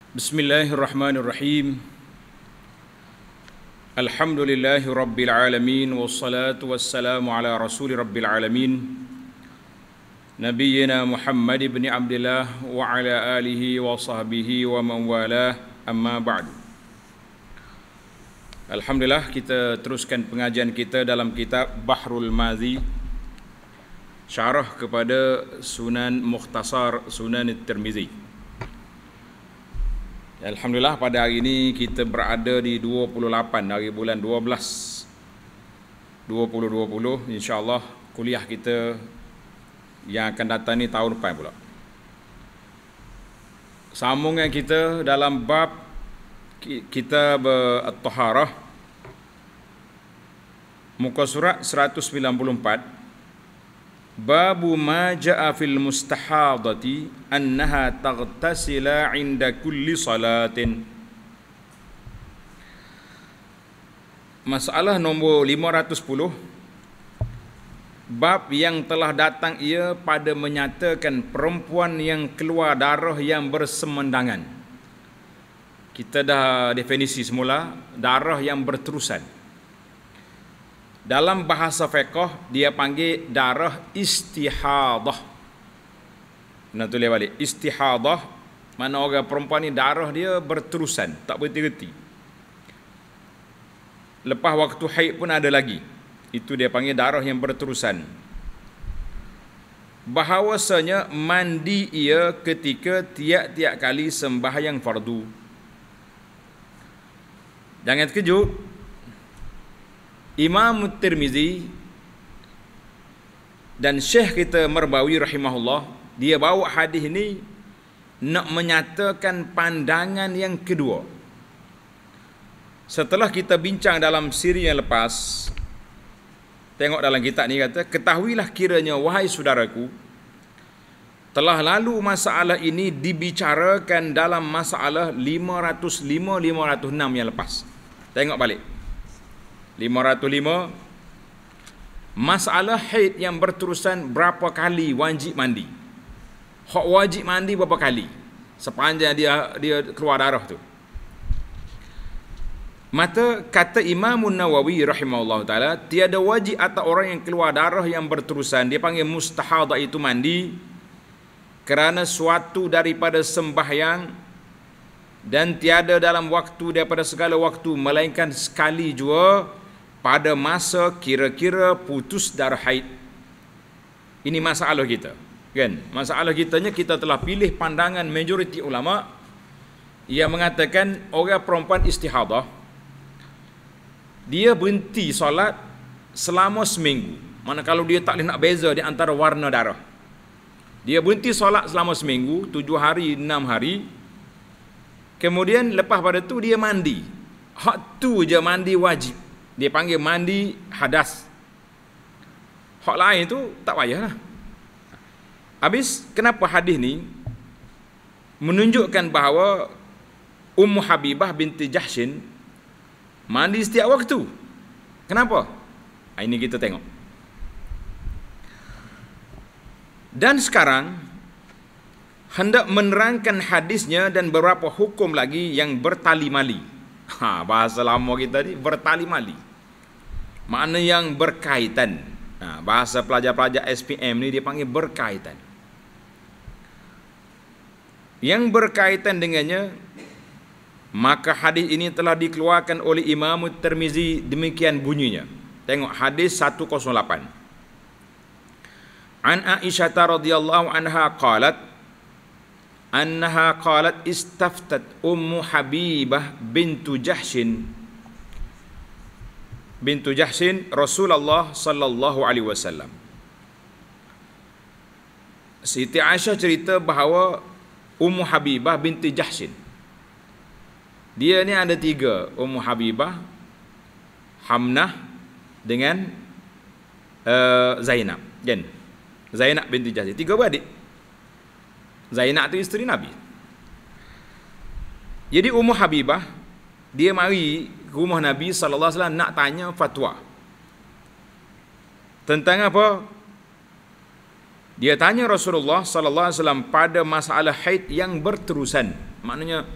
Bismillahirrahmanirrahim. Alhamdulillahi rabbil alamin wassalatu wassalamu ala rasuli rabbil alamin nabiyyina Muhammad ibn Abdillah wa ala alihi wa sahbihi wa man walah, amma ba'du. Alhamdulillah, kita teruskan pengajian kita dalam kitab Bahrul Madhi, syarah kepada Sunan Mukhtasar Sunan Tirmizi. Alhamdulillah, pada hari ini kita berada di 28 hari bulan 12 2020. InsyaAllah kuliah kita yang akan datang ni tahun depan pula. Sambungan kita dalam bab kitab At-Taharah, muka surat 194. Babu ma ja'a fil mustahadati annaha taghtasila 'inda kulli salatin. Masalah nombor 510. Bab yang telah datang ia pada menyatakan perempuan yang keluar darah yang bersemendangan. Kita dah definisi semula, darah yang berterusan. Dalam bahasa fiqh dia panggil darah istihadah. Nak tulis balik, istihadah mana orang perempuan ni darah dia berterusan, tak berhenti-henti. Lepas waktu haid pun ada lagi. Itu dia panggil darah yang berterusan. Bahawasanya mandi ia ketika tiap-tiap kali sembahyang fardu. Jangan terkejut, Imam Tirmizi dan Syekh kita Marbawi rahimahullah, dia bawa hadis ini nak menyatakan pandangan yang kedua. Setelah kita bincang dalam siri yang lepas, tengok dalam kitab ni kata, ketahuilah kiranya wahai saudaraku, telah lalu masalah ini dibicarakan dalam masalah 505-506 yang lepas. Tengok balik 505, masalah haid yang berterusan berapa kali wajib mandi. Hak wajib mandi berapa kali sepanjang dia keluar darah tu. Maka kata Imam Nawawi rahimahullah ta'ala, tiada wajib atas orang yang keluar darah yang berterusan, dia panggil mustahadah itu mandi kerana suatu daripada sembahyang, dan tiada dalam waktu daripada segala waktu melainkan sekali jua pada masa kira-kira putus darah haid. Ini masalah kita, kan? Masalah kitanya, kita telah pilih pandangan majoriti ulama yang mengatakan orang perempuan istihadah dia berhenti solat selama seminggu. Mana kalau dia tak boleh nak beza di antara warna darah, dia berhenti solat selama seminggu, 7 hari 6 hari. Kemudian lepas pada tu dia mandi. Hak tu je mandi wajib, dia panggil mandi hadas. Hak lain tu tak payahlah. Habis, kenapa hadis ni menunjukkan bahawa Ummu Habibah binti Jahshin mandi setiap waktu? Kenapa? Ini kita tengok. Dan sekarang hendak menerangkan hadisnya dan beberapa hukum lagi yang bertali mali. Bahasa lama kita ni, bertali mali, makna yang berkaitan. Bahasa pelajar-pelajar SPM ni dia panggil berkaitan. Yang berkaitan dengannya, maka hadis ini telah dikeluarkan oleh Imam Tirmizi demikian bunyinya. Tengok hadis 108. An Aisyah radhiyallahu anha qalat annaha qalat istaftat Ummu Habibah bintu Jahshin Rasulullah sallallahu alaihi wasallam. Siti Aisyah cerita bahawa Ummu Habibah binti Jahshin, dia ni ada 3, Ummu Habibah, Hamnah dengan Zainab, kan? Zainab binti Jahshin, 3 beradik. Zainab tu isteri Nabi. Jadi Ummu Habibah dia mari ke rumah Nabi sallallahu alaihi wasallam nak tanya fatwa. Tentang apa? Dia tanya Rasulullah sallallahu alaihi wasallam pada masalah haid yang berterusan. Maknanya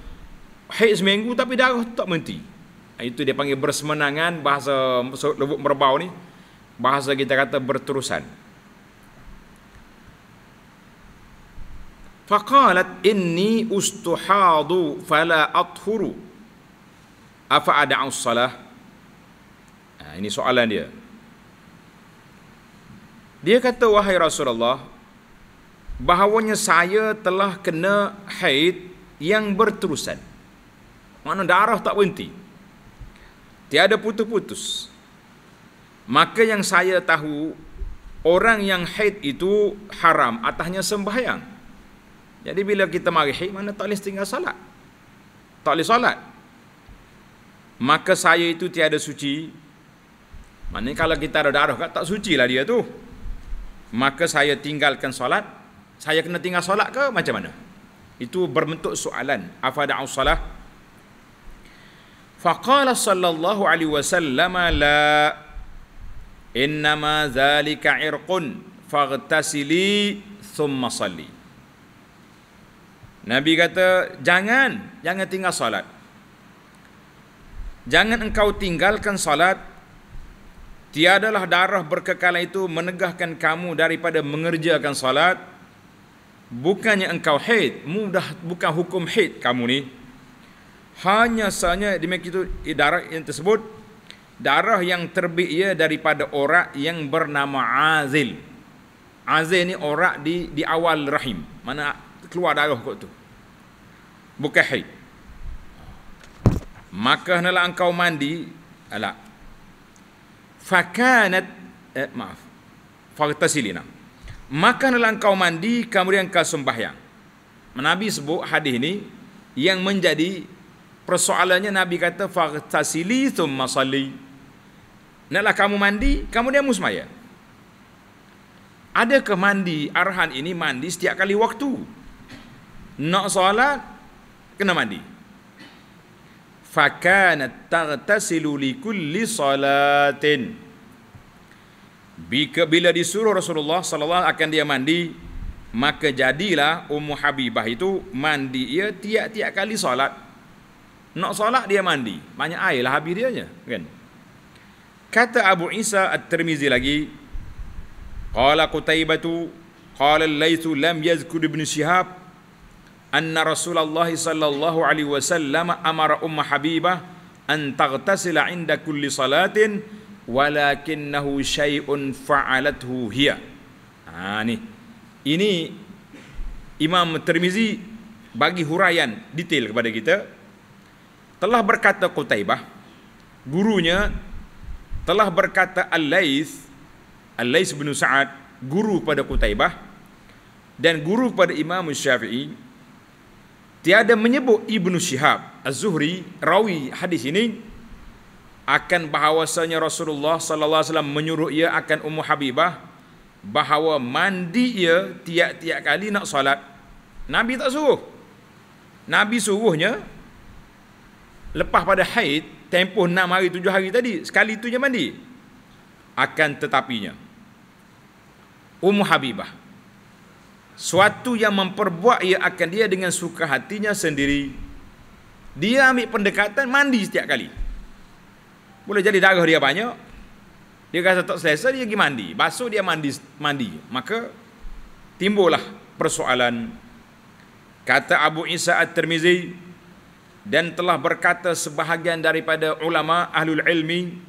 haid seminggu tapi darah tak berhenti. Itu dia panggil bersemenangan, bahasa Lubuk Merbau ni. Bahasa kita kata berterusan. Faqalat inni ustuhadu fala athuru afa ada'u salah. Ini soalan dia. Dia kata, wahai Rasulullah, bahawanya saya telah kena haid yang berterusan. Mana darah tak berhenti, tiada putus-putus. Maka yang saya tahu, orang yang haid itu haram atasnya sembahyang. Jadi bila kita mari haid, mana tak boleh tinggal salat, tak boleh salat. Maka saya itu tiada suci. Maknanya kalau kita ada darah tak suci lah dia tu. Maka saya tinggalkan solat. Saya kena tinggal solat ke macam mana? Itu berbentuk soalan. Afada'u salah? Faqala sallallahu alaihi wasallam la, innama zalika irqun faghtasili thumma salli. Nabi kata, jangan tinggal solat. Jangan engkau tinggalkan solat. Tiadalah darah berkekalan itu menegahkan kamu daripada mengerjakan salat. Bukannya engkau haid, bukan hukum haid kamu ni. Hanya sahaja demikian itu darah yang tersebut, darah yang terbit ia daripada orak yang bernama azil. Azil ni orak di awal rahim, mana keluar darah kot tu. Bukan haid. Maka hendaklah engkau mandi. Fakanat faghtasilina. Maka hendaklah engkau mandi, kemudian engkau sembahyang. Nabi sebut hadis ni yang menjadi persoalannya. Nabi kata faghtasili thumma salli. Hendaklah kamu mandi, kemudian sembahyang. Adakah mandi arahan ini mandi setiap kali waktu? Nak solat kena mandi. Fakanat taghtasilu li kulli salatin. Bila disuruh Rasulullah sallallahu akan dia mandi, maka jadilah Ummu Habibah itu mandi ia tiap-tiap kali solat. Nak solat dia mandi, banyak air lah habis dianya, kan? Kata Abu Isa At-Tirmizi lagi, qala Qutaibatu qala al-Laitsu lam yazkur Ibn Shihab anna Rasulullah sallallahu alaihi wasallam amara Ummu Habibah an taghtasila 'inda kulli salatin walakinnahu syai'un fa'alathu hiya. Ini Imam Tirmizi bagi huraian detail kepada kita. Telah berkata Qutaibah, gurunya telah berkata Al-Laits bin Sa'ad, guru pada Qutaibah dan guru pada Imam Syafi'i, tiada menyebut Ibnu Syihab Az-Zuhri, rawi hadis ini, akan bahawasanya Rasulullah sallallahu alaihi wasallam menyuruh ia akan Ummu Habibah bahawa mandi ia tiap-tiap kali nak solat. Nabi tak suruh. Nabi suruhnya lepas pada haid, tempoh 6 hari 7 hari tadi, sekali tu je mandi. Akan tetapinya Ummu Habibah, suatu yang memperbuat ia akan dia dengan suka hatinya sendiri. Dia ambil pendekatan mandi setiap kali. Boleh jadi darah dia banyak, dia rasa tak selesa, dia pergi mandi. Basuh dia mandi. Maka timbullah persoalan. Kata Abu Isa At-Tirmizi, dan telah berkata sebahagian daripada ulama ahlul ilmi,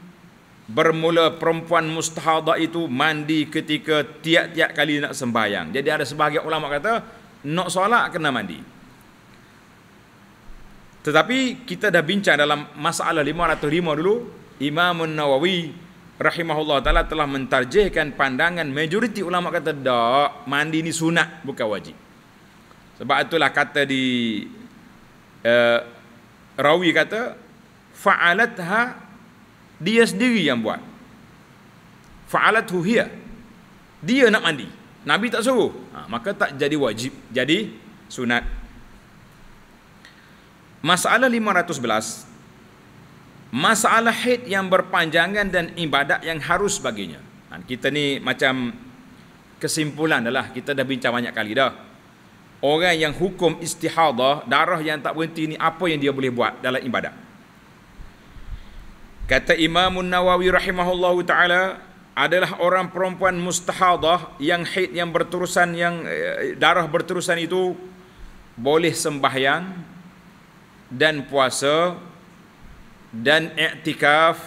bermula perempuan mustahadah itu mandi ketika tiap-tiap kali nak sembahyang. Jadi ada sebahagian ulama kata nak solat kena mandi. Tetapi kita dah bincang dalam masalah 505 dulu. Imam Nawawi rahimahullah ta'ala telah mentarjihkan pandangan majoriti ulama kata tak, mandi ni sunat bukan wajib. Sebab itulah kata di rawi kata fa'alatha, dia sendiri yang buat. Fa'alathu hiya, dia nak mandi, Nabi tak suruh. Maka tak jadi wajib, jadi sunat. Masalah 511, masalah haid yang berpanjangan dan ibadat yang harus baginya. Kita ni macam kesimpulan adalah kita dah bincang banyak kali dah. orang yang hukum istihadah, darah yang tak berhenti ni, apa yang dia boleh buat dalam ibadat? Kata Imam Nawawi rahimahullahu ta'ala, adalah orang perempuan mustahadah yang haid yang berterusan, yang darah berterusan itu boleh sembahyang dan puasa dan i'tikaf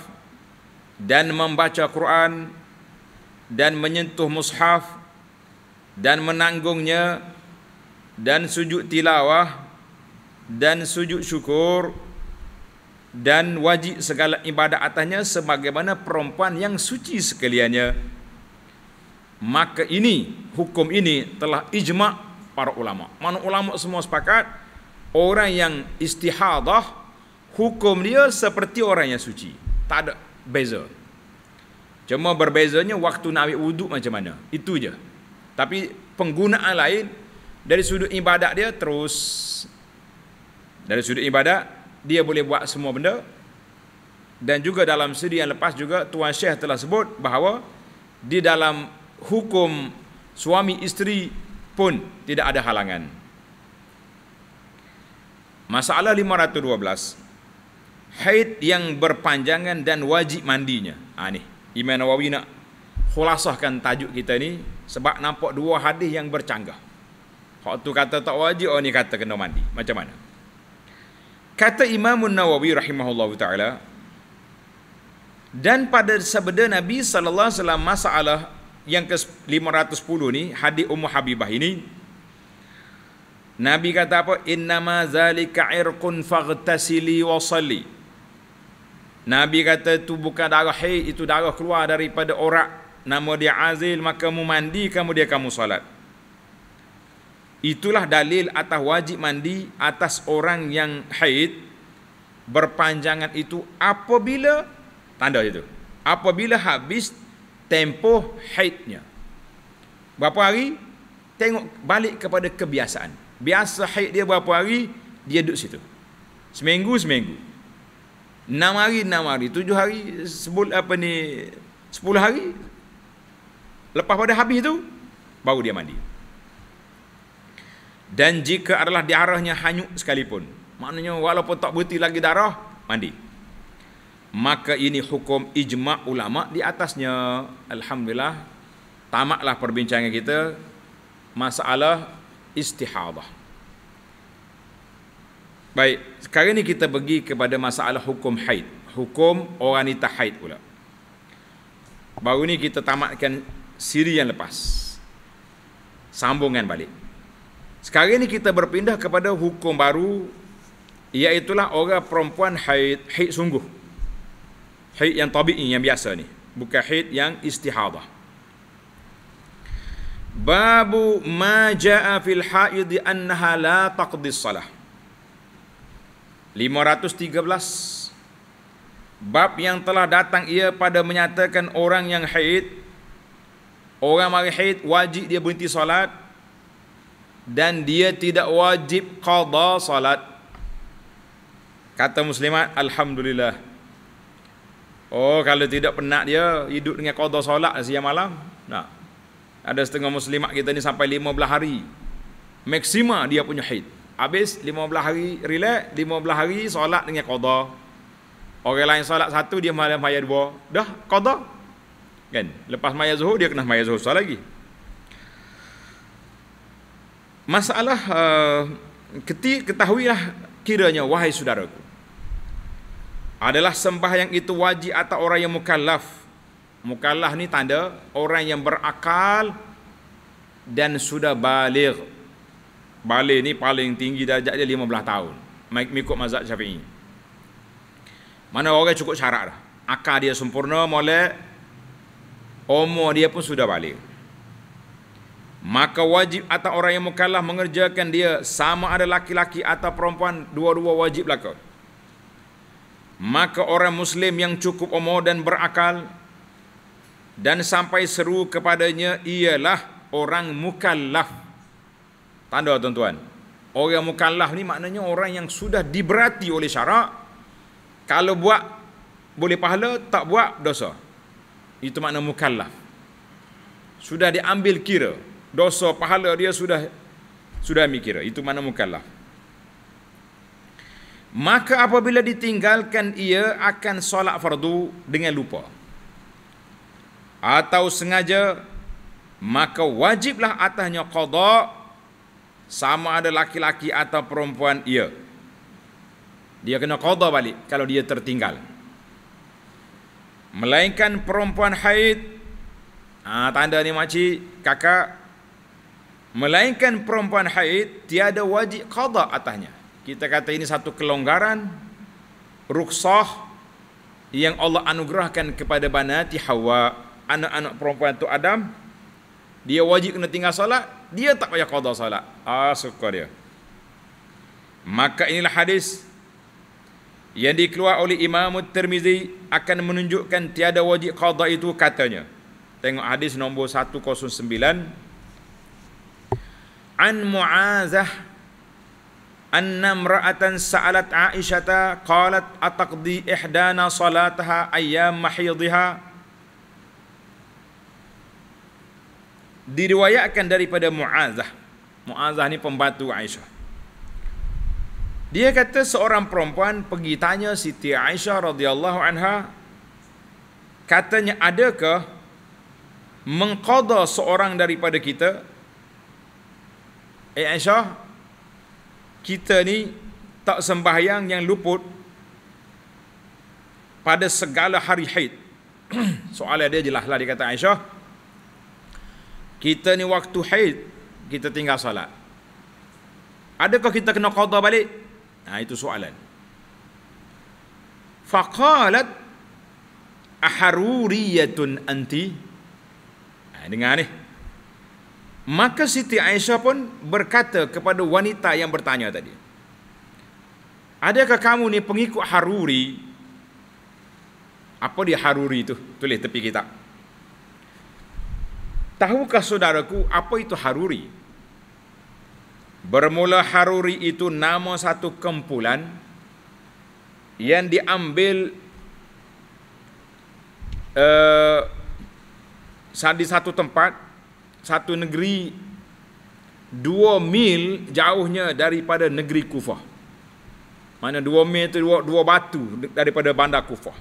dan membaca Quran dan menyentuh mushaf dan menanggungnya dan sujud tilawah dan sujud syukur dan wajib segala ibadat atasnya sebagaimana perempuan yang suci sekaliannya. Maka ini, hukum ini telah ijma' para ulama. Mana ulama semua sepakat, orang yang istihadah hukum dia seperti orang yang suci, tak ada beza. Cuma berbezanya waktu nak ambil wuduk macam mana, itu je. Tapi penggunaan lain dari sudut ibadat dia terus, dari sudut ibadat dia boleh buat semua benda. Dan juga dalam siri yang lepas juga Tuan Syekh telah sebut bahawa di dalam hukum suami isteri pun tidak ada halangan. Masalah 512, haid yang berpanjangan dan wajib mandinya. Ni Imam Nawawi nak khulasahkan tajuk kita ni sebab nampak dua hadis yang bercanggah. Hak tu kata tak wajib, ni kata kena mandi. Macam mana? Kata Imam Nawawi rahimahullahu ta'ala, dan pada sabda Nabi sallallahu alaihi wasallam masalah yang ke-510 ni, hadis Ummu Habibah ini, Nabi kata apa? Innama zalika irqun faghtasili wa salli. Nabi kata itu bukan darah haid, itu darah keluar daripada orak, nama dia azil, maka kamu mandi, kemudian kamu salat. Itulah dalil atas wajib mandi atas orang yang haid berpanjangan itu apabila, tanda itu, apabila habis tempoh haidnya. Berapa hari? Tengok balik kepada kebiasaan. Biasa haid dia berapa hari, dia duduk situ. Seminggu, 6 hari, 7 hari, 10 hari. Lepas pada habis tu, baru dia mandi. Dan jika adalah darahnya hanyut sekalipun, maknanya walaupun tak berhenti lagi darah, mandi. Maka ini hukum ijma' ulama' di atasnya. Alhamdulillah, tamatlah perbincangan kita masalah istihadah. Baik, sekarang ni kita pergi kepada masalah hukum haid. Hukum orang wanita haid pula. Baru ni kita tamatkan siri yang lepas. Sambungan balik. Sekarang ni kita berpindah kepada hukum baru, iaitulah orang perempuan haid, haid sungguh. Haid yang tabi'i, yang biasa ni, bukan haid yang istihadah. Babu ma jaa fil haid annaha la taqdi salah. 513. Bab yang telah datang ia pada menyatakan orang yang haid, orang mari haid wajib dia berhenti solat dan dia tidak wajib qada salat. Kata muslimat, alhamdulillah. Oh, kalau tidak penat dia hidup dengan qada solat siang malam. Nah, ada setengah muslimat kita ni sampai 15 hari maksima dia punya haid. Habis 15 hari relax, 15 hari solat dengan qada. Orang lain solat satu, dia malam maya dua, dah qada. Kan? Lepas maya zuhur dia kena maya zuhur solat lagi. Masalah ketahuilah kiranya wahai saudaraku, adalah sembahyang itu wajib atas orang yang mukallaf. Mukallaf ni tanda orang yang berakal dan sudah baligh. Baligh ni paling tinggi darjat dia 15 tahun mengikut mazhab Syafi'i. Mana orang cukup syarat dah, akal dia sempurna, molek, umur dia pun sudah baligh. Maka wajib atas orang yang mukallaf mengerjakan dia, sama ada laki-laki atau perempuan, dua-dua wajib belaka. Maka orang muslim yang cukup umur dan berakal dan sampai seru kepadanya ialah orang mukallaf. Tanda tuan-tuan, orang mukallaf ni maknanya orang yang sudah diberati oleh syarak. Kalau buat boleh pahala, tak buat dosa. Itu makna mukallaf. Sudah diambil kira dosa pahala dia, sudah Sudah mikir, itu mana mukallaf. Maka apabila ditinggalkan ia akan solat fardu dengan lupa atau sengaja, maka wajiblah atasnya qada, sama ada laki-laki atau perempuan ia. Dia kena qada balik kalau dia tertinggal. Melainkan perempuan haid, tanda ni makcik, kakak, melainkan perempuan haid tiada wajib qada atasnya. Kita kata ini satu kelonggaran, rukhsah yang Allah anugerahkan kepada banati Hawa, anak-anak perempuan tu Adam. Dia wajib kena tinggal solat, dia tak payah qada solat. Suka dia. Maka inilah hadis yang dikeluar oleh Imam Tirmizi akan menunjukkan tiada wajib qada itu, katanya. Tengok hadis nombor 109. An Mu'azah anna imra'atan sa'alat Aisyata qalat ataqdi ihdana salataha ayyam mahidha. Diriwayatkan daripada Mu'azah. Mu'azah ni pembantu Aisyah. Dia kata seorang perempuan pergi tanya Siti Aisyah radhiyallahu anha, katanya, adakah mengqada seorang daripada kita? Aisyah, kita ni tak sembahyang yang luput pada segala hari haid. Soalan dia jelaslah, dia kata, Aisyah, kita ni waktu haid kita tinggal salat, adakah kita kena qada balik? Itu soalan. Faqalat aharuriyatun anti. Dengar ni. Maka Siti Aisyah pun berkata kepada wanita yang bertanya tadi, adakah kamu ni pengikut Haruri? Apa dia Haruri itu? Tulis tepi kitab. Tahukah saudaraku apa itu Haruri? Bermula Haruri itu nama satu kumpulan yang diambil di satu tempat, satu negeri 2 mil jauhnya daripada negeri Kufah. Mana 2 mil itu 2 batu daripada bandar Kufah.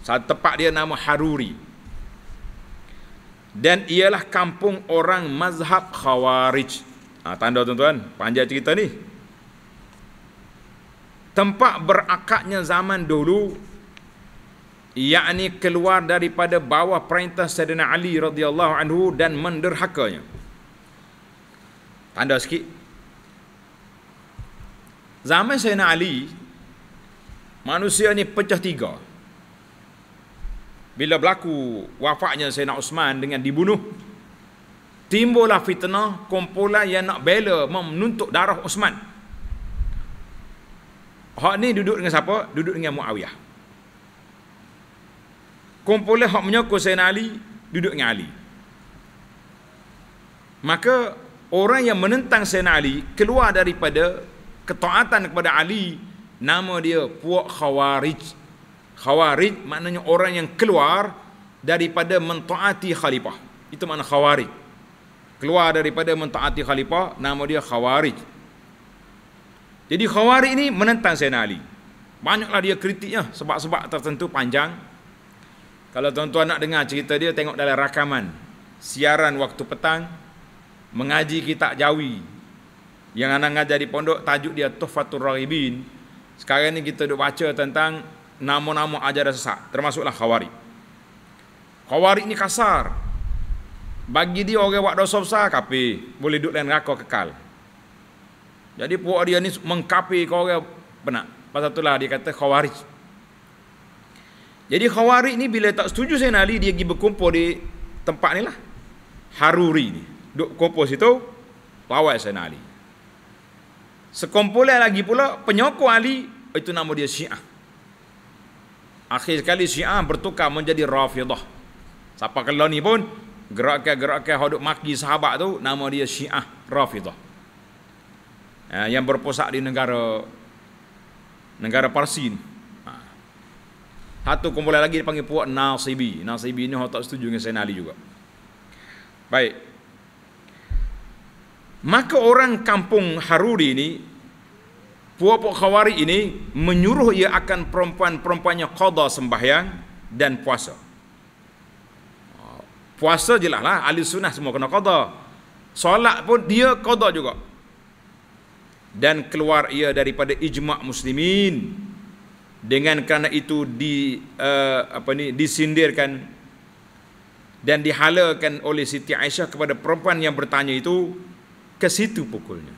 Satu tempat dia nama Haruri. Dan ialah kampung orang mazhab Khawarij. Tanda tuan-tuan, panjang cerita ni. Tempat berakadnya zaman dulu, yakni keluar daripada bawah perintah Sayyidina Ali radhiyallahu anhu dan menderhakanya. Tanda sikit. Zaman Sayyidina Ali, manusia ni pecah 3. Bila berlaku wafatnya Sayyidina Osman dengan dibunuh, timbullah fitnah kumpulan yang nak bela menuntut darah Osman. Hak ni duduk dengan siapa? Duduk dengan Muawiyah. Kumpulan hak menyokong Sayyidina Ali duduk dengan Ali. Maka orang yang menentang Sayyidina Ali keluar daripada ketaatan kepada Ali, nama dia puak Khawarij. Khawarij maknanya orang yang keluar daripada mentaati khalifah. Itu makna Khawarij. Keluar daripada mentaati khalifah, nama dia Khawarij. Jadi Khawarij ni menentang Sayyidina Ali. Banyaklah dia kritiknya, sebab-sebab tertentu panjang. Kalau tuan-tuan nak dengar cerita dia, tengok dalam rakaman siaran waktu petang mengaji kitab Jawi yang anak ngajar di pondok, tajuk dia Tuhfatur Raghibin. Sekarang ni kita duk baca tentang nama-nama ajaran sesat, termasuklah Khawarij. Khawarij ni kasar. Bagi dia orang buat dosa besar, kafir, boleh duduk dalam neraka kekal. Jadi puak dia ni mengkafir kau orang benar. Pasal itulah dia kata Khawarij. Jadi Khawarij ni bila tak setuju Sayyidina Ali, dia pergi berkumpul di tempat ni lah, Haruri ni. Duk kumpul situ, lawan Sayyidina Ali. Sekumpulan lagi pula penyokong Ali, itu nama dia Syiah. Akhir sekali Syiah bertukar menjadi Rafidah. Siapa kalau ni pun gerakan-gerakan hodok maki sahabat tu, nama dia Syiah Rafidah. Yang berpusat di negara Parsi ni. Satu kumpulan lagi dipanggil puak Nasibi. Nasibi ni orang tak setuju dengan Sayyidina Ali juga. Baik. Maka orang kampung Haruri ini, puak-puak Khawarij ini menyuruh ia akan perempuan-perempuannya qada sembahyang dan puasa. Puasa jelaslah ahli sunnah semua kena qada. Solat pun dia qada juga. Dan keluar ia daripada ijma' muslimin. Dengan kerana itu disindirkan dan dihalakan oleh Siti Aisyah kepada perempuan yang bertanya itu, ke situ pukulnya.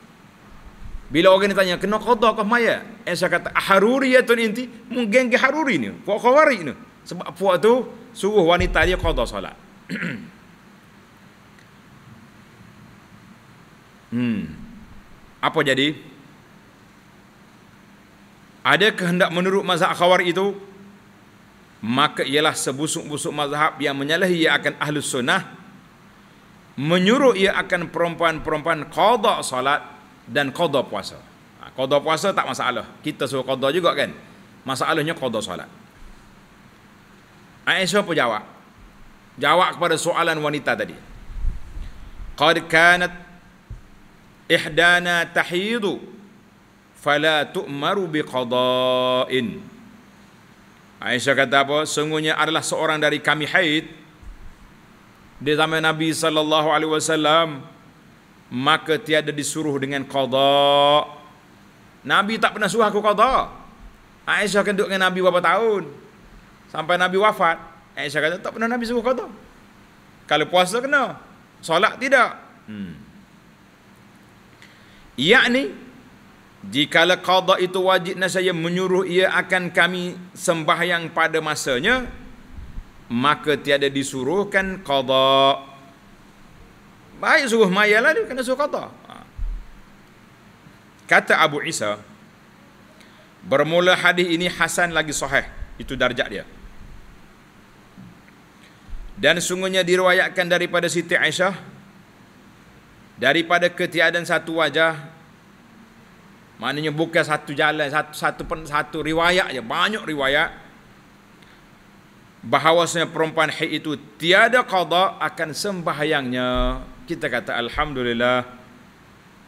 Bila orang ditanya, kena qada kah maya? Aisyah kata, Haruriyatun inti, mungkin ke Haruri ni, puak Khawarij ni. Sebab puak tu suruh wanita dia qada solat. Apa jadi? Ada kehendak menurut mazhab Khawarij itu, maka ialah sebusuk-busuk mazhab yang menyalahi ia akan ahlus sunnah, menyuruh ia akan perempuan-perempuan qada salat dan qada puasa. Qada puasa tak masalah, kita suruh qada juga kan. Masalahnya qada salat. Aisyah pun jawab kepada soalan wanita tadi. Qad kanat ihdana tahidu fala tu'maru biqada'in. Aisyah kata apa? Sungguhnya adalah seorang dari kami haid di zaman Nabi sallallahu alaihi wasallam, maka tiada disuruh dengan qada. Nabi tak pernah suruh aku qada. Aisyah kan duduk dengan Nabi berapa tahun sampai Nabi wafat. Aisyah kata tak pernah Nabi suruh qada. Kalau puasa kena, solat tidak. Yakni jikalau qada itu wajib nasaya menyuruh ia akan kami sembahyang pada masanya, maka tiada disuruhkan qada. Baik suruh mayalah dia kena suruh qada. Kata Abu Isa, bermula hadis ini hasan lagi sahih, itu darjat dia. Dan sungguhnya diriwayatkan daripada Siti Aisyah daripada ketiadaan satu wajah, maknanya bukan satu jalan, satu riwayat je, banyak riwayat, bahawasanya perempuan haid itu tiada qada akan sembahyangnya. Kita kata alhamdulillah,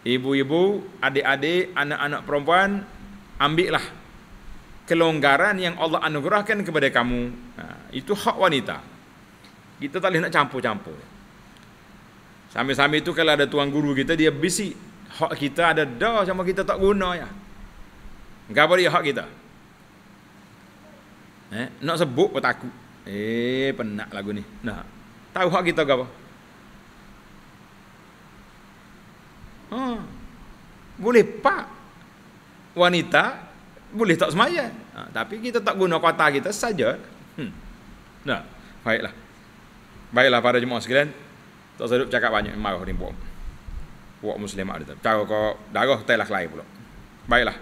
ibu-ibu, adik-adik, anak-anak perempuan, ambillah kelonggaran yang Allah anugerahkan kepada kamu. Itu hak wanita. Kita tak boleh nak campur-campur. Sambil-sambil itu kalau ada tuan guru kita, dia bisik, hak kita ada dah sama kita tak guna ya. Apa dia hak kita? Nak sebut pun takut. Penat lagu ni. Nah, tahu hak kita ke apa? Boleh pak wanita boleh tak semaya, tapi kita tak guna kota kita saja. Nah, baiklah para jemaah sekalian, tak sedap cakap banyak, marah ni buat muslimat dia. Cara kau darah telah kelai pula. Baiklah,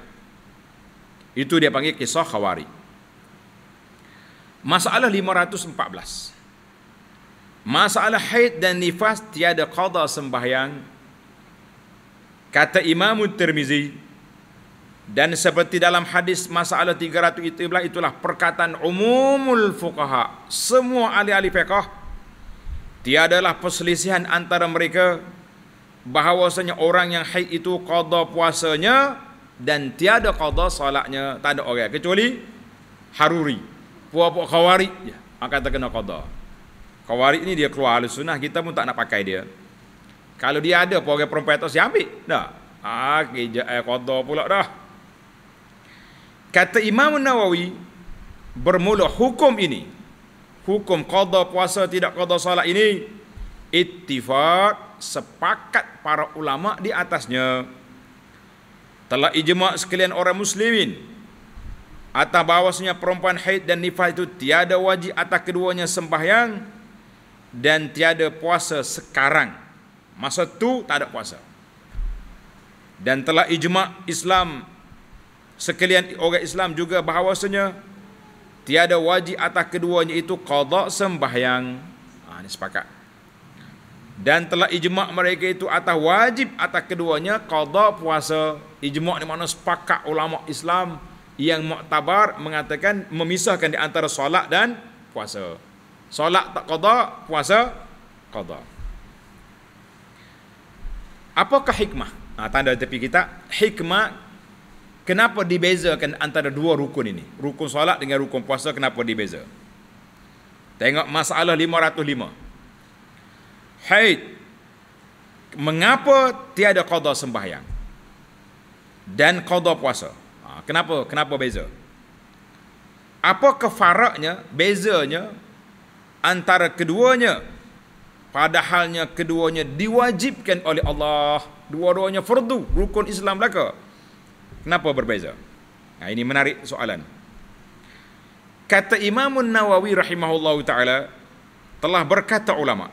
itu dia panggil kisah Khawarij. Masalah 514. Masalah haid dan nifas tiada qada sembahyang. Kata Imam Tirmizi, dan seperti dalam hadis masalah 300 itulah perkataan umumul fuqaha, semua ahli-ahli fiqh, tiadalah perselisihan antara mereka bahawasanya orang yang haid itu qada puasanya dan tiada qada solatnya. Tak ada orang kecuali Haruri, puak-puak Khawarij kata kena qada. Khawarij ni dia keluar ahli sunnah, kita pun tak nak pakai dia. Kalau dia ada orang perempuan atas, dia ambil dah. Qada pula dah. Kata Imam Nawawi, bermula hukum ini, hukum qada puasa tidak qada salat ini, ittifaq, sepakat para ulama di atasnya. Telah ijma' sekalian orang muslimin atas bahawasanya perempuan haid dan nifas itu tiada wajib atas keduanya sembahyang dan tiada puasa sekarang. Masa tu tak ada puasa. Dan telah ijma' Islam, sekalian orang Islam juga bahawasanya tiada wajib atas keduanya itu qada sembahyang. Ini sepakat. Dan telah ijma' mereka itu atas wajib atas keduanya qada puasa. Ijma' di mana sepakat ulama Islam yang muktabar mengatakan memisahkan di antara solat dan puasa. Solat tak qada, puasa qada. Apakah hikmah? Tanda tepi kita, hikmah kenapa dibezakan antara dua rukun ini? Rukun solat dengan rukun puasa, kenapa dibeza? Tengok masalah 505. Haid. Mengapa tiada qada sembahyang dan qada puasa? Kenapa beza? Apakah faraknya, bezanya antara keduanya? Padahalnya keduanya diwajibkan oleh Allah. Dua-duanya fardu, rukun Islam belaka. Kenapa berbeza? Ini menarik soalan. Kata Imam Nawawi rahimahullahu ta'ala, telah berkata ulama,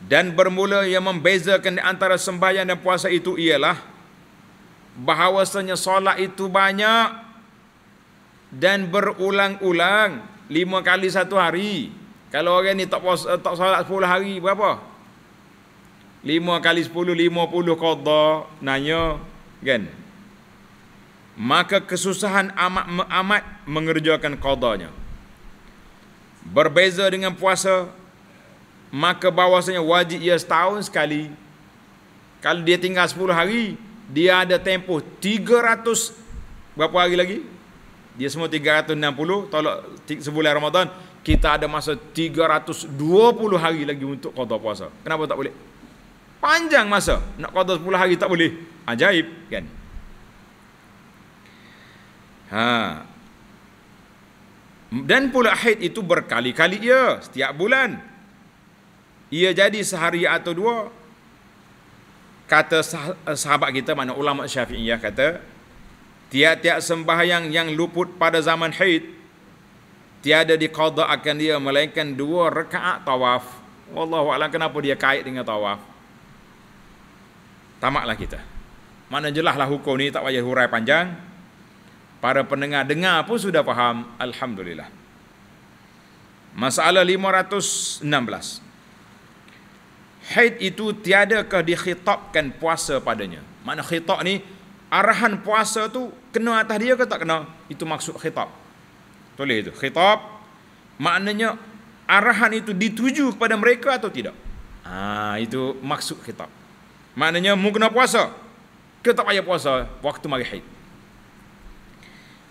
dan bermula yang membezakan di antara sembahyang dan puasa itu ialah bahawasanya solat itu banyak dan berulang-ulang 5 kali satu hari. Kalau orang ni tak solat 10 hari, berapa? 5 kali 10, 50 qada, nanya, kan? Maka kesusahan amat mengerjakan qadanya. Berbeza dengan puasa, maka bahawasanya wajib ia setahun sekali. Kalau dia tinggal 10 hari, dia ada tempoh 300, berapa hari lagi? Dia semua 360, tolak sebulan Ramadan, kita ada masa 320 hari lagi untuk qada puasa. Kenapa tak boleh? Panjang masa. Nak qada 10 hari tak boleh. Ajaib, kan? Dan pula haid itu berkali-kali ya, setiap bulan. Ia jadi sehari atau dua. Kata sahabat kita, mana ulama Syafi'iyah kata, tiap-tiap sembahyang yang luput pada zaman haid tiada diqada akan dia melainkan 2 rakaat tawaf. Wallahu a'lam, kenapa dia kait dengan tawaf? Tamaklah kita. Mana jelaslah hukum ni, tak payah hurai panjang. Para pendengar dengar pun sudah faham. Alhamdulillah. Masalah 516. Haid itu tiadakah dikhitabkan puasa padanya? Mana khitab ni, arahan puasa tu kena atas dia ke tak kena? Itu maksud khitab. Tulis itu. Khitab maknanya arahan itu dituju kepada mereka atau tidak? Itu maksud khitab. Maknanya mu kena puasa ke tak payah puasa waktu mari haid.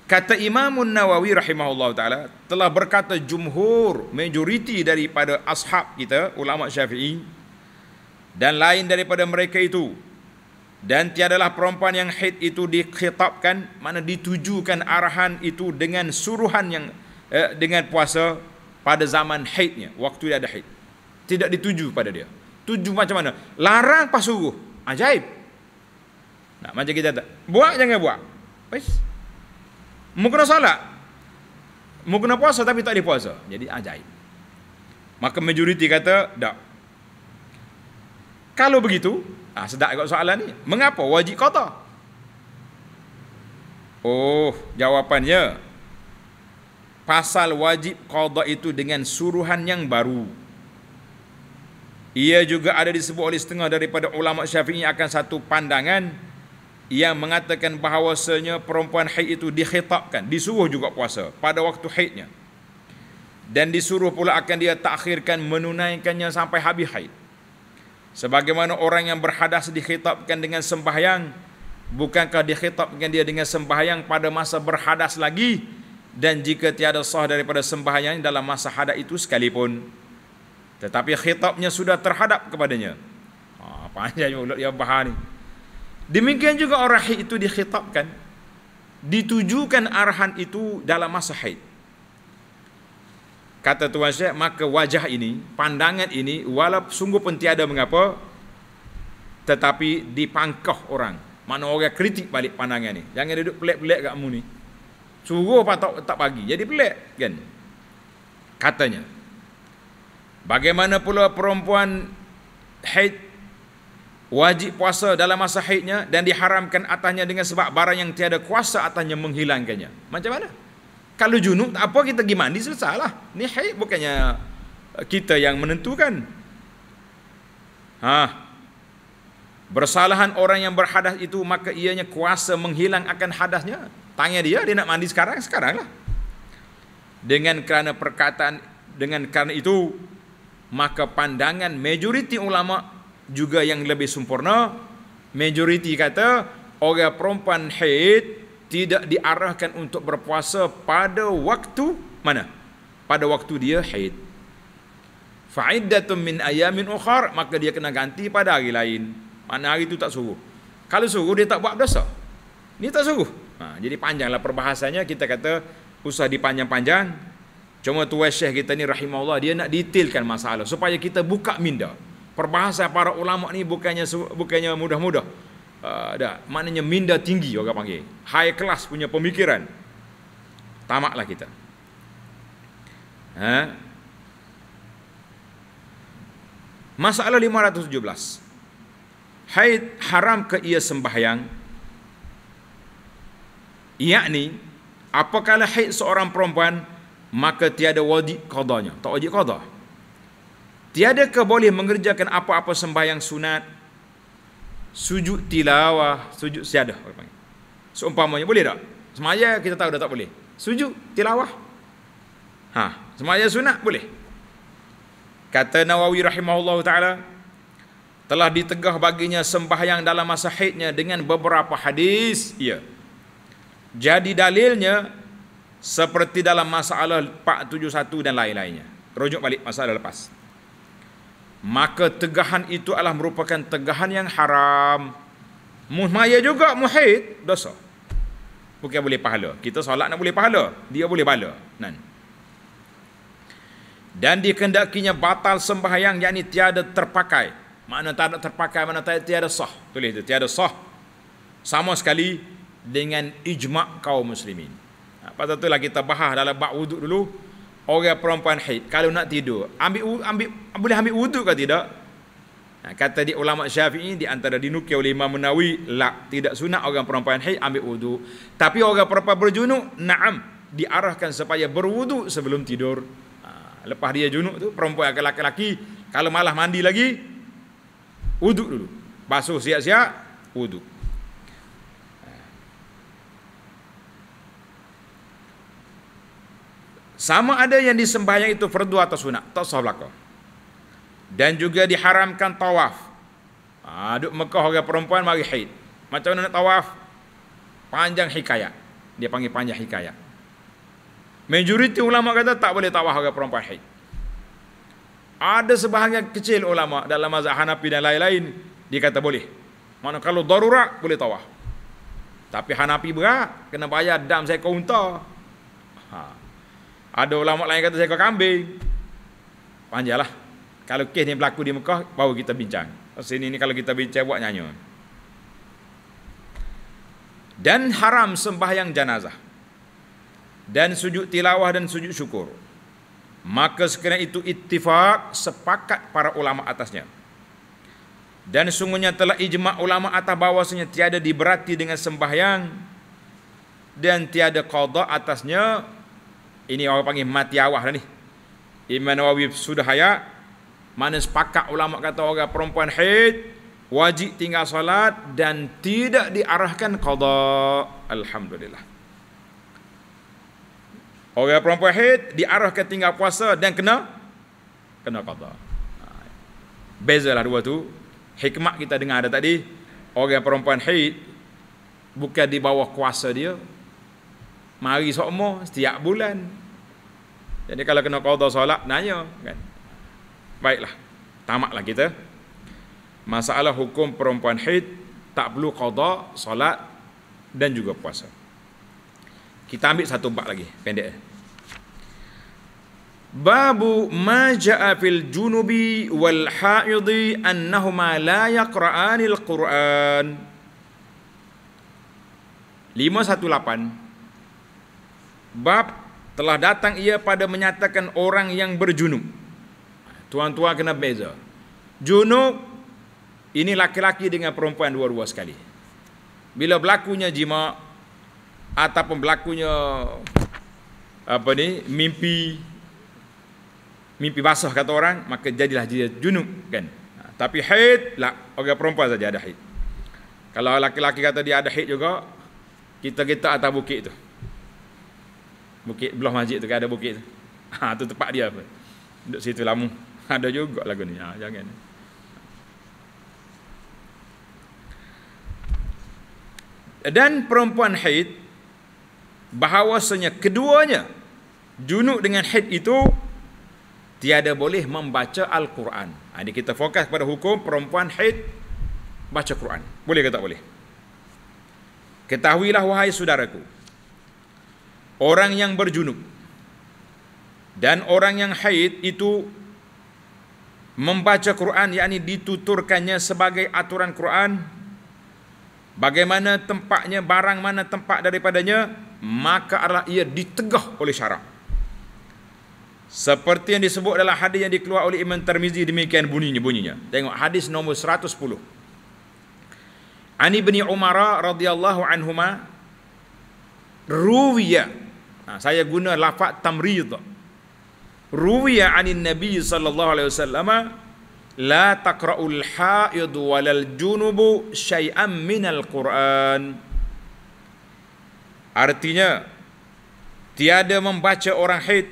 Kata Imam Nawawi rahimahullah ta'ala, telah berkata jumhur, majoriti daripada ashab kita, ulama Syafi'i, dan lain daripada mereka itu, dan tiadalah perempuan yang haid itu dikhitabkan, mana ditujukan arahan itu dengan suruhan yang dengan puasa pada zaman haidnya, waktu dia ada haid. Tidak dituju pada dia. Tuju macam mana? Larang pas suruh. Ajaib. Nah, macam kita tak buat, jangan buat. Baik. Mu kena salat, mu kena puasa tapi tak dipuasa. Jadi ajaib. Maka majoriti kata tak. Kalau begitu, sedap agak soalan ni. Mengapa wajib qada? Jawapannya, pasal wajib qada itu dengan suruhan yang baru. Ia juga ada disebut oleh setengah daripada ulama Syafi'i akan satu pandangan yang mengatakan bahawasanya perempuan haid itu dikhitabkan, disuruh juga puasa pada waktu haidnya, dan disuruh pula akan dia takhirkan menunaikannya sampai habis haid. Sebagaimana orang yang berhadas dikhitabkan dengan sembahyang, bukankah dikhitabkan dia dengan sembahyang pada masa berhadas lagi, dan jika tiada sah daripada sembahyang dalam masa hadas itu sekalipun, tetapi khitabnya sudah terhadap kepadanya. Panjang mulut dia bahar ni. Demikian juga orang haid itu dikhitabkan, ditujukan arahan itu dalam masa haid. Kata Tuan Syekh, maka wajah ini, pandangan ini, walaupun sungguh pun tiada mengapa, tetapi dipangkah orang. Mana orang kritik balik pandangan ni. Jangan duduk pelik-pelik kat kamu ni. Suruh apa tak bagi, jadi pelik kan. Katanya, bagaimana pula perempuan haid wajib puasa dalam masa haidnya dan diharamkan atasnya dengan sebab barang yang tiada kuasa atasnya menghilangkannya. Macam mana? Kalau junub tak apa, kita pergi mandi selesailah. Ni haid bukannya kita yang menentukan. Bersalahan orang yang berhadas itu, maka ianya kuasa menghilang akan hadasnya. Tanya dia nak mandi sekaranglah. Dengan kerana perkataan, dengan kerana itu, maka pandangan majoriti ulama juga yang lebih sempurna. Majoriti kata orang perempuan haid tidak diarahkan untuk berpuasa pada waktu mana? Pada waktu dia haid. Fa'iddatun min ayamin ukhar, maka dia kena ganti pada hari lain. Mana hari itu tak suruh. Kalau suruh dia tak buat dosa. Ni tak suruh. Jadi panjanglah perbahasannya, kita kata usah dipanjang-panjang. Cuma tuan Syekh kita ni rahimahullah, dia nak detailkan masalah supaya kita buka minda. Perbahasan para ulama ni bukannya mudah-mudah. Maknanya minda tinggi orang panggil. High class punya pemikiran. Tamaklah kita. Masalah 517. Haid haram ke ia sembahyang? Yakni, apakala haid seorang perempuan, maka tiada wajib qadanya. Tak wajib qada. Tiadakah boleh mengerjakan apa-apa sembahyang sunat, sujud tilawah, sujud syahadah? Seumpamanya, boleh tak? Semaya kita tahu dah tak boleh. Sujud tilawah. Semaya sunat boleh. Kata Nawawi rahimahullah ta'ala, telah ditegah baginya sembahyang dalam masa haidnya dengan beberapa hadis. Ya. Jadi dalilnya seperti dalam masalah 471 dan lain-lainnya. Rujuk balik masalah lepas. Maka tegahan itu adalah merupakan tegahan yang haram. Muhmaya juga muhaid, dosa. Bukan boleh pahala. Kita solat nak boleh pahala, dia boleh bala. Dan dikehendakinya batal sembahyang, yakni tiada terpakai. Makna tak ada terpakai, makna tiada sah. Tulis itu, tiada sah sama sekali dengan ijma' kaum muslimin. Pasal itulah kita bahas dalam bab wuduk dulu. Orang perempuan haid kalau nak tidur, boleh ambil wuduk ke tidak? Kata di ulama Syafi'i, di antara dinukil oleh Imam Nawawi, tidak sunat orang perempuan haid ambil wuduk. Tapi orang perempuan berjunuk, na'am, diarahkan supaya berwuduk sebelum tidur. Lepas dia junuk tu, perempuan ke laki-laki, kalau malah mandi lagi, wuduk dulu. Basuh siap-siap, wuduk. Sama ada yang disembahyang itu fardu atau sunat, tak sah belaka. Dan juga diharamkan tawaf. Duduk Mekah orang perempuan mari haid. Macam mana nak tawaf? Panjang hikayat. Dia panggil panjang hikayat. Majoriti ulama kata tak boleh tawaf orang perempuan haid. Ada sebahagian kecil ulama dalam mazhab Hanafi dan lain-lain, dia kata boleh. Mana kalau darurat boleh tawaf. Tapi Hanafi berat, kena bayar dam seekor unta. Ada ulama lain kata seekor kambing. Panjanglah. Kalau kes ni berlaku di Mekah, baru kita bincang. Sini ni kalau kita bincang buat nyanyi. Dan haram sembahyang janazah, dan sujud tilawah dan sujud syukur. Maka sekiranya itu ittifaq, sepakat para ulama atasnya. Dan sungguhnya telah ijma' ulama atas bahawasanya tiada diberati dengan sembahyang dan tiada qada atasnya. Ini orang panggil mati awah dah ni. Imam Nawawi sudah hayat. Mana sepakat ulama kata orang perempuan haid wajib tinggal solat dan tidak diarahkan qada. Alhamdulillah. Orang perempuan haid diarahkan tinggal puasa dan kena qada. Bezalah dua tu. Hikmah kita dengar ada tadi, orang perempuan haid bukan di bawah kuasa dia. Mari sokmo setiap bulan. Jadi kalau kena qada solat, nanya kan. Baiklah, tamaklah kita. Masalah hukum perempuan haid tak perlu qada solat dan juga puasa. Kita ambil satu bab lagi, pendek. Babu ma jaa fil junubi wal haidi annahuma la yaqra'anil Qur'an. 518. Bab telah datang ia pada menyatakan orang yang berjunub. Tuan-tuan kena beza. Junub ini laki-laki dengan perempuan dua-dua sekali. Bila berlakunya jima ataupun berlakunya mimpi basah kata orang, maka jadilah dia junub kan. Tapi haid lah, orang perempuan saja ada haid. Kalau laki-laki kata dia ada haid juga, kita atas bukit tu. Bukit belah masjid tu kan ada bukit tu. Tu tempat dia apa. Duduk situ lama. Ada juga lagu ni. Jangan. Dan perempuan haid, bahawasanya keduanya, junub dengan haid itu tiada boleh membaca Al-Quran. Ini kita fokus pada hukum perempuan haid baca Quran. Boleh ke tak boleh? Ketahuilah wahai saudaraku, orang yang berjunub dan orang yang haid itu membaca Quran, yakni dituturkannya sebagai aturan Quran, bagaimana tempatnya, barang mana tempat daripadanya, maka adalah ia ditegah oleh syarak. Seperti yang disebut dalam hadis yang dikeluarkan oleh Imam Tirmizi, demikian bunyinya. Tengok hadis nombor 110. Ani bin Umar radhiyallahu anhuma ruwiya. Saya guna lafaz tamrid. Ruwiya anin Nabi sallallahu alaihi wasallam la taqra'ul haid walal junubu syai'an minal Quran. Artinya, tiada membaca orang haid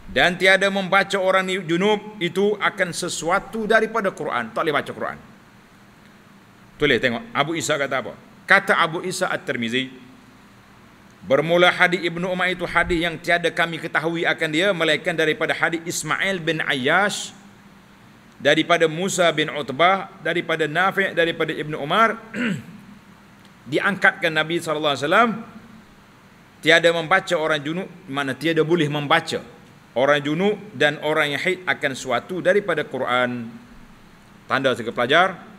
dan tiada membaca orang junub itu akan sesuatu daripada Quran. Tak boleh baca Quran. Tulis tengok Abu Isa kata apa? Kata Abu Isa At-Tirmizi, bermula hadis Ibnu Umar itu hadis yang tiada kami ketahui akan dia melainkan daripada hadis Ismail bin Ayyash, daripada Musa bin Utbah, daripada Nafi', daripada Ibnu Umar. Diangkatkan Nabi SAW tiada membaca orang junub, mana tiada boleh membaca orang junub dan orang yang haid akan suatu daripada Quran. Tanda sebagai pelajar.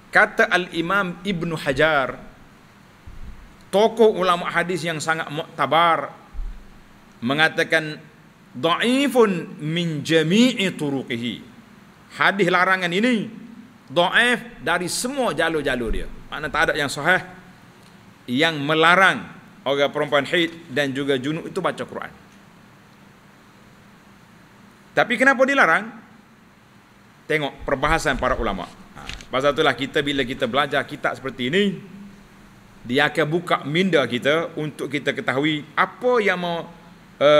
Kata Al-Imam Ibnu Hajar, tokoh ulama hadis yang sangat muktabar, mengatakan dhaifun min jami'i turuqihi. Hadis larangan ini dhaif dari semua jalur-jalur dia. Maknanya tak ada yang sahih yang melarang orang perempuan haid dan juga junub itu baca Quran. Tapi kenapa dilarang? Tengok perbahasan para ulama. Pasal itulah kita bila kita belajar kitab seperti ini, dia akan buka minda kita untuk kita ketahui apa yang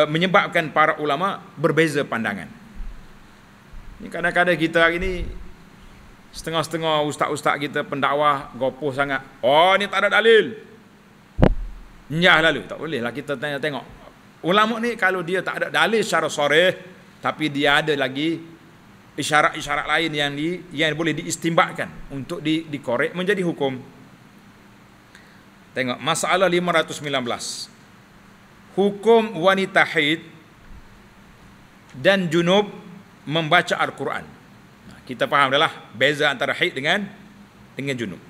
menyebabkan para ulama berbeza pandangan. Ini kadang-kadang kita hari ini setengah-setengah ustaz-ustaz kita pendakwah gopoh sangat. Oh, ni tak ada dalil. Nyah lalu. Tak boleh lah kita tengok. Ulama ni kalau dia tak ada dalil secara sharih, tapi dia ada lagi isyarat-isyarat lain yang boleh diistimbatkan untuk dikorek menjadi hukum. Tengok masalah 519. Hukum wanita haid dan junub membaca Al-Quran. Kita faham dah lah beza antara haid dengan junub.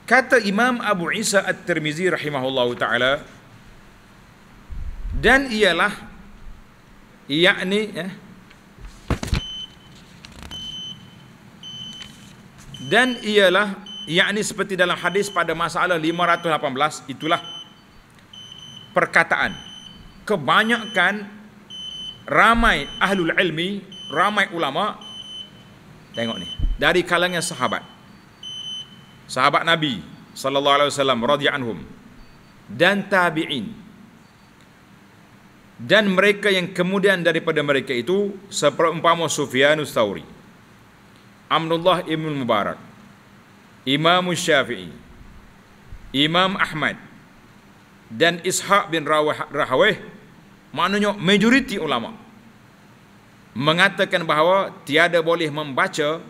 Kata Imam Abu Isa At-Tirmizi rahimahullahu taala, dan ialah yakni seperti dalam hadis pada masalah 518, itulah perkataan kebanyakan ramai ahlul ilmi, ramai ulama. Tengok ni, dari kalangan sahabat Nabi sallallahu alaihi wasallam radhiyallahu anhum dan tabi'in, dan mereka yang kemudian daripada mereka itu seperumpama Sufyanus Tsauri, Abdullah ibn Mubarak, Imam Syafi'i, Imam Ahmad dan Ishaq bin Rahawih. Maknanya majoriti ulama mengatakan bahawa tiada boleh membaca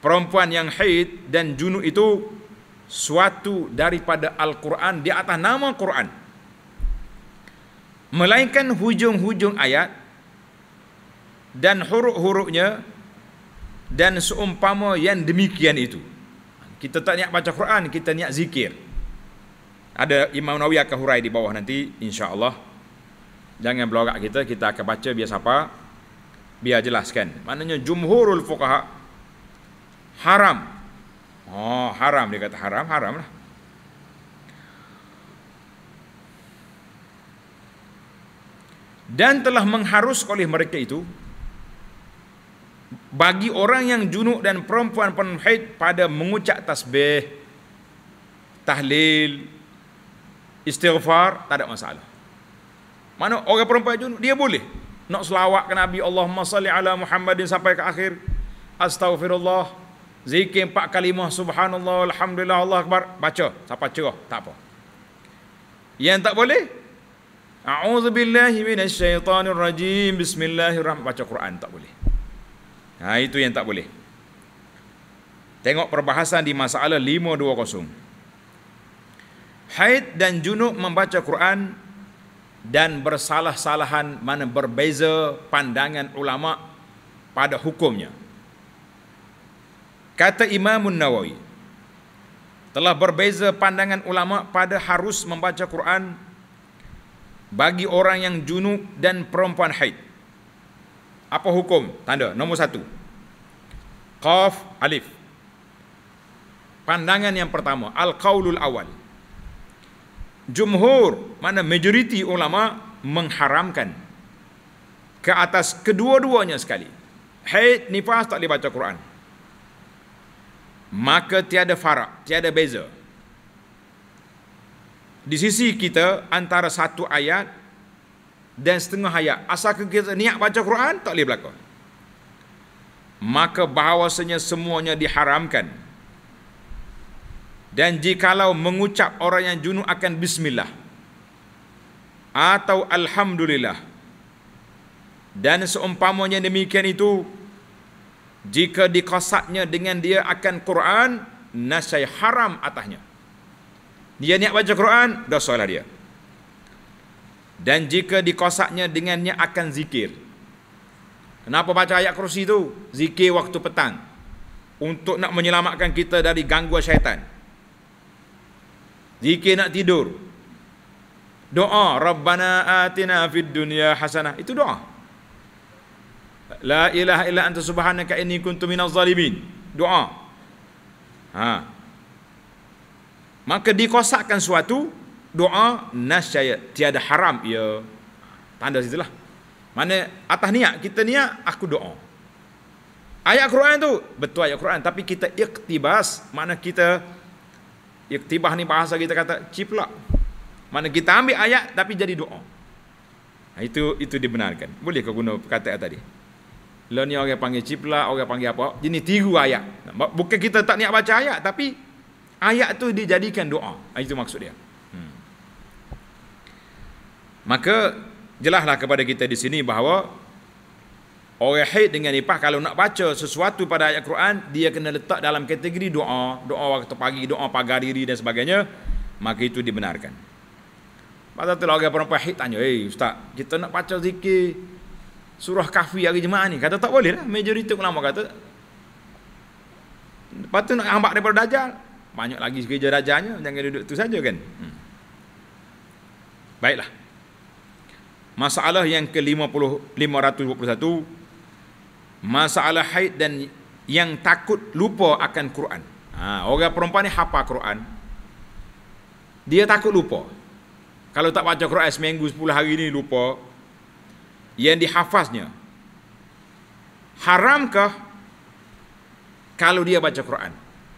perempuan yang haid dan junub itu suatu daripada Al-Quran di atas nama Quran, melainkan hujung-hujung ayat dan huruf-hurufnya dan seumpama yang demikian itu. Kita tak niat baca Quran, kita niat zikir. Ada Imam Nawawi akan hurai di bawah nanti insya-Allah. Jangan belorak kita akan baca biasa apa, biar jelaskan. Maknanya jumhurul fuqaha haram. Oh, haram, dia kata haram lah. Dan telah mengharuskan oleh mereka itu bagi orang yang junub dan perempuan haid pada mengucap tasbih, tahlil, istighfar, tak ada masalah. Mana orang perempuan junub dia boleh nak selawat ke Nabi, Allahumma salli ala Muhammadin sampai ke akhir, astaghfirullah, Zikir 4 kalimah subhanallah, alhamdulillah, Allah akbar, baca, siapa cerah, tak apa. Yang tak boleh, a'udzubillahi minasyaitanir rajim, bismillahirrahmanirrahim, baca Quran tak boleh. Itu yang tak boleh. Tengok perbahasan di masalah 520. Haid dan junub membaca Quran dan bersalah-salahan, mana berbeza pandangan ulama pada hukumnya. Kata Imam Nawawi, telah berbeza pandangan ulama pada harus membaca Quran bagi orang yang junub dan perempuan haid. Apa hukum? Tanda nombor 1. Qaf alif. Pandangan yang pertama, al-qaulul awal. Jumhur, mana majoriti ulama mengharamkan ke atas kedua-duanya sekali. Haid, nifas tak boleh baca Quran. Maka tiada farak, tiada beza. Di sisi kita antara satu ayat dan setengah ayat, asal kita niat baca Quran tak boleh berlaku. Maka bahawasanya semuanya diharamkan. Dan jikalau mengucap orang yang junub akan bismillah atau alhamdulillah dan seumpamanya demikian itu, jika dikosaknya dengan dia akan Quran, nasyai haram atasnya. Dia niat baca Quran, dosalah dia. Dan jika dikosaknya dengannya akan zikir. Kenapa baca ayat kursi itu? Zikir waktu petang, untuk nak menyelamatkan kita dari gangguan syaitan. Zikir nak tidur. Doa, Rabbana atina fid dunya hasanah, itu doa. La ilaha illa anta subhanaka inni kuntu minaz zalimin, doa. Maka dikosakkan suatu doa, nasyaya, tiada haram ia. Tanda situlah. Mana atas niat, kita niat aku doa. Ayat Quran tu betul ayat Quran, tapi kita iktibas, mana kita iktibah ni bahasa kita kata ciplak. Mana kita ambil ayat tapi jadi doa. Itu dibenarkan. Boleh kau guna perkataan tadi. Lah ni orang panggil ciplak, orang panggil apa? Jenis tiru ayat. Bukan kita tak niat baca ayat, tapi ayat tu dijadikan doa. Itu maksud dia. Maka jelaslah kepada kita di sini bahawa orang haid dengan nifas kalau nak baca sesuatu pada ayat Quran, dia kena letak dalam kategori doa, doa waktu pagi, doa pagi hari dan sebagainya, maka itu dibenarkan. Pasal tu orang perempuan haid tanya, ustaz, kita nak baca zikir surah Kahfi hari Jumaat ni, kata tak boleh lah. Majoriti ulama kata, lepas tu nak hambak daripada Dajjal, banyak lagi kerja Dajjalnya, jangan duduk tu saja kan. Baiklah. Masalah yang ke-521, masalah haid dan yang takut lupa akan Quran. Orang perempuan ni hafal Quran, dia takut lupa. Kalau tak baca Quran seminggu 10 hari ni lupa, yang dihafaznya, haramkah kalau dia baca Quran?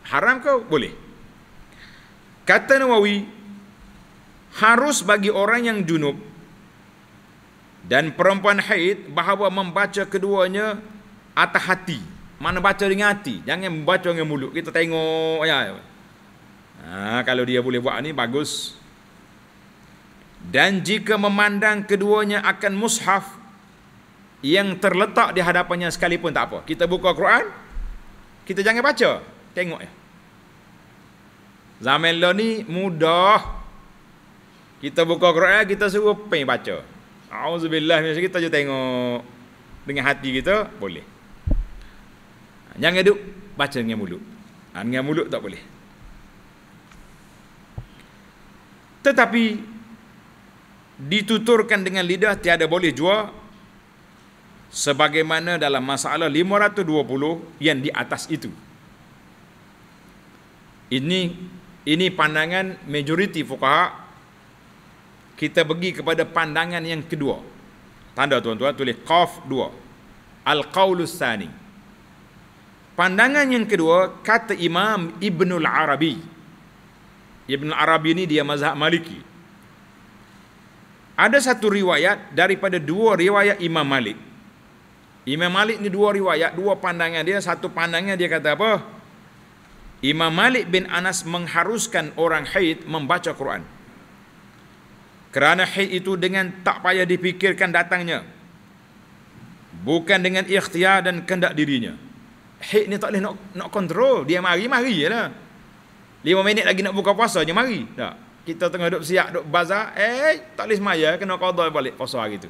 Haramkah? Boleh. Kata Nawawi, harus bagi orang yang junub dan perempuan haid bahawa membaca keduanya atas hati. Mana baca dengan hati, jangan membaca dengan mulut. Kita tengok ya. Kalau dia boleh buat ni bagus. Dan jika memandang keduanya akan mushaf yang terletak di hadapannya sekalipun tak apa. Kita buka Quran, kita jangan baca, tengok ya. Zaman lo ni mudah. Kita buka Quran, kita suruh pergi baca. Auzubillah, kita je tengok dengan hati kita, boleh. Jangan duduk baca dengan mulut. Dengan mulut tak boleh. Tetapi dituturkan dengan lidah tiada boleh jua, sebagaimana dalam masalah 520 yang di atas itu. Ini pandangan majoriti fuqaha. Kita pergi kepada pandangan yang kedua. Tanda tuan-tuan, tulis qaf 2. Al-qaulus tsani. Pandangan yang kedua, kata Imam Ibnul Arabi. Ibn Arabi ini dia mazhab Maliki. Ada satu riwayat daripada dua riwayat Imam Malik. Imam Malik ni dua riwayat, dua pandangan dia. Satu pandangan dia kata apa? Imam Malik bin Anas mengharuskan orang haid membaca Quran. Kerana haid itu dengan tak payah dipikirkan datangnya, bukan dengan ikhtiar dan kehendak dirinya. Haid ni tak boleh nak kontrol. Dia mari je lah. 5 minit lagi nak buka puasa je mari. Tak. Kita tengah duduk siap, duduk bazar, tak boleh semaya, kena qada balik puasa hari tu.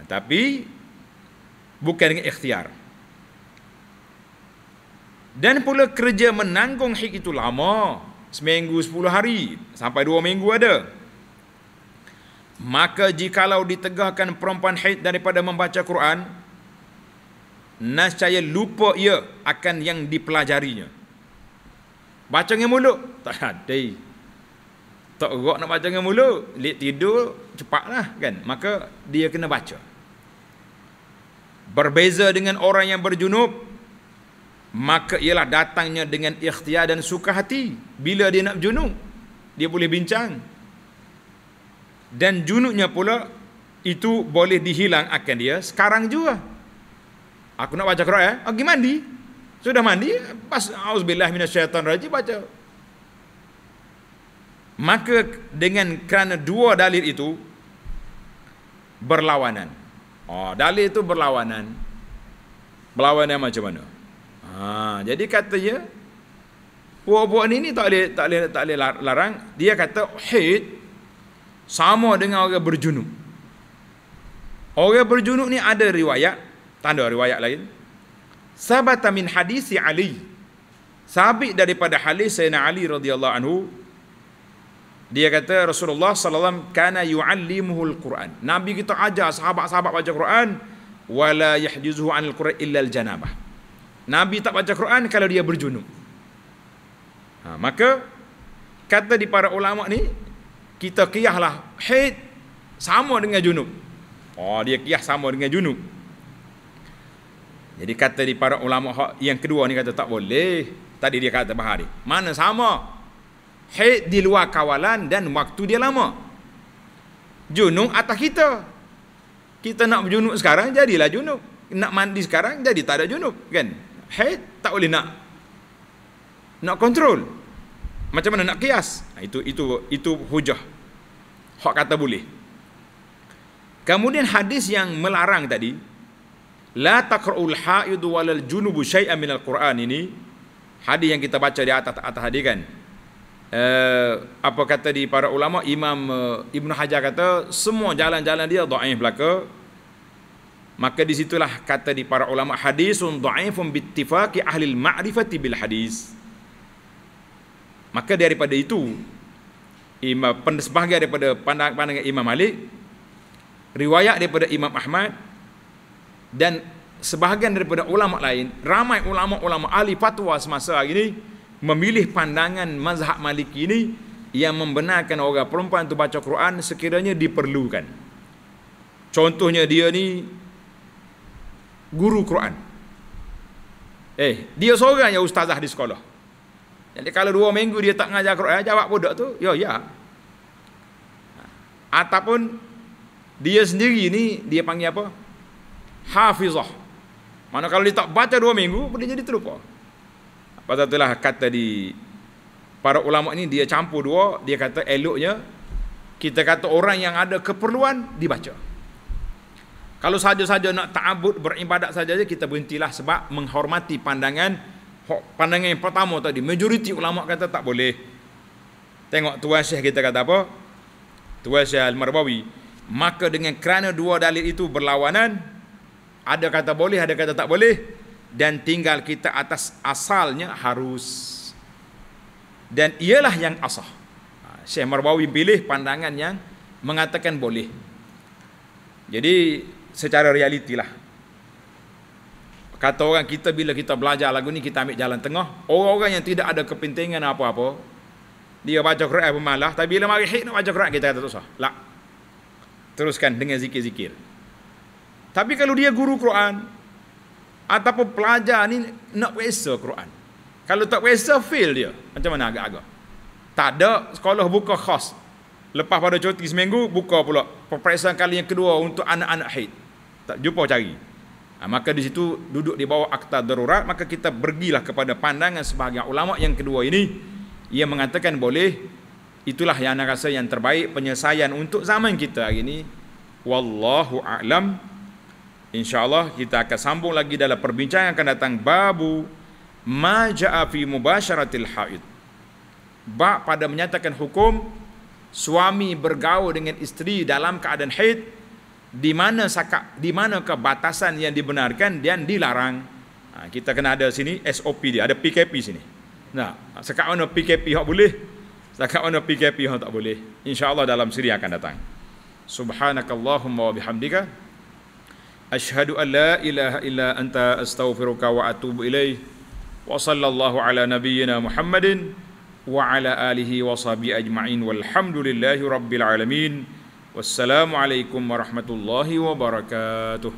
Tapi bukan dengan ikhtiar. Dan pula kerja menanggung haid itu lama, seminggu 10 hari, sampai 2 minggu ada. Maka jikalau ditegahkan perempuan haid daripada membaca Quran, nescaya lupa ia akan yang dipelajarinya. Baca dengan mulut tak ada. Tak gerak nak baca dengan mulut, lek tidur cepatlah kan. Maka dia kena baca. Berbeza dengan orang yang berjunub, maka ialah datangnya dengan ikhtiar dan suka hati. Bila dia nak junub, dia boleh bincang. Dan junubnya pula itu boleh dihilang akan dia sekarang juga. Aku nak baca Quran, pergi mandi. Sudah mandi, pas auzubillah minasyaitonirrajim baca. Maka dengan kerana dua dalil itu berlawanan. Dalil itu berlawanan. Berlawanan macam mana? Jadi katanya puak-puak ni tak boleh larang. Dia kata haid sama dengan orang berjunub. Orang berjunub ni ada riwayat, tanda riwayat lain. Sabata min hadisi Ali. Sabit daripada hadis Sayyidina Ali radhiyallahu anhu. Dia kata Rasulullah sallallahu alaihi wasallam kana yu'allimuhul Quran. Nabi kita ajar sahabat-sahabat baca Quran, wala yahjuzuhu 'anil Quran illa al-janabah. Nabi tak baca Quran kalau dia berjunub. Maka kata di para ulama ni, kita qiyaslah haid sama dengan junub. Dia qiyas sama dengan junub. Jadi kata di para ulama yang kedua ni kata tak boleh. Tadi dia kata bahari. Mana sama? Haid di luar kawalan dan waktu dia lama. Junub atas kita. Kita nak berjunub sekarang jadilah junub. Nak mandi sekarang jadi tak ada junub, kan? Haid tak boleh nak kontrol. Macam mana nak kias? Itu hujah. Hak kata boleh. Kemudian hadis yang melarang tadi, la taqra'ul haidu walal junubu syai'an minal Quran, ini hadis yang kita baca di atas hadis kan. Apa kata di para ulama, Imam Ibn Hajar kata semua jalan-jalan dia dhaif belaka. Maka di situlah kata di para ulama, hadisun dhaifun bittifaqi ahli al-ma'rifati bil hadis. Maka daripada itu, sebahagian daripada pandangan Imam Malik, riwayat daripada Imam Ahmad, dan sebahagian daripada ulama lain, ramai ulama-ulama ahli fatwa semasa hari ini memilih pandangan mazhab Maliki ini yang membenarkan orang perempuan itu baca Quran sekiranya diperlukan. Contohnya dia ni guru Quran. Dia seorang yang ustazah di sekolah. Jadi kalau 2 minggu dia tak ngajar Quran, jawab budak tu, ya. Ataupun dia sendiri ni dia panggil apa? Hafizah. Mana kalau dia tak baca 2 minggu, boleh jadi terlupa. Pasal itulah kata di para ulama ni dia campur dua. Dia kata eloknya kita kata orang yang ada keperluan dibaca. Kalau saja-saja nak ta'abud beribadat saja kita berhentilah, sebab menghormati pandangan yang pertama tadi. Majoriti ulama kata tak boleh. Tengok Tuan Syekh kita kata apa? Tuan Syekh Al-Marbawi. Maka dengan kerana dua dalil itu berlawanan, ada kata boleh, ada kata tak boleh, dan tinggal kita atas asalnya harus. Dan ialah yang asah. Syekh Marbawi pilih pandangan yang mengatakan boleh. Jadi secara realiti lah, kata orang kita bila kita belajar lagu ni, kita ambil jalan tengah. Orang-orang yang tidak ada kepentingan apa-apa, dia baca Quran pemalah, tapi bila mari hik nak baca Quran, kita kata tak usah. Lah, teruskan dengan zikir-zikir. Tapi kalau dia guru Quran ataupun pelajar ni nak periksa Quran, kalau tak periksa fail dia. Macam mana agak-agak? Tak ada sekolah buka khas. Lepas pada cuti seminggu buka pula peperiksaan kali yang kedua untuk anak-anak haid. Tak jumpa cari. Maka di situ duduk di bawah akta darurat, maka kita pergilah kepada pandangan sebahagian ulama yang kedua ini. Ia mengatakan boleh, itulah yang anak rasa yang terbaik penyelesaian untuk zaman kita hari ini. Wallahu a'lam. InsyaAllah kita akan sambung lagi dalam perbincangan akan datang. Babu ma ja'a fi mubasyaratil haid. Bab pada menyatakan hukum suami bergaul dengan isteri dalam keadaan haid, di manakah batasan yang dibenarkan dan dilarang. Kita kena ada sini SOP dia, ada PKP sini. Nah, sekat mana PKP hak boleh, sekat mana PKP hak tak boleh. InsyaAllah dalam siri akan datang. Subhanakallahumma wa bihamdika asyhadu an la ilaha illa anta astaghfiruka wa atubu ilaih. Wa sallallahu ala nabiyyina Muhammadin wa ala alihi wa sahbihi ajma'in walhamdulillahi rabbil alamin. Wassalamualaikum warahmatullahi wabarakatuh.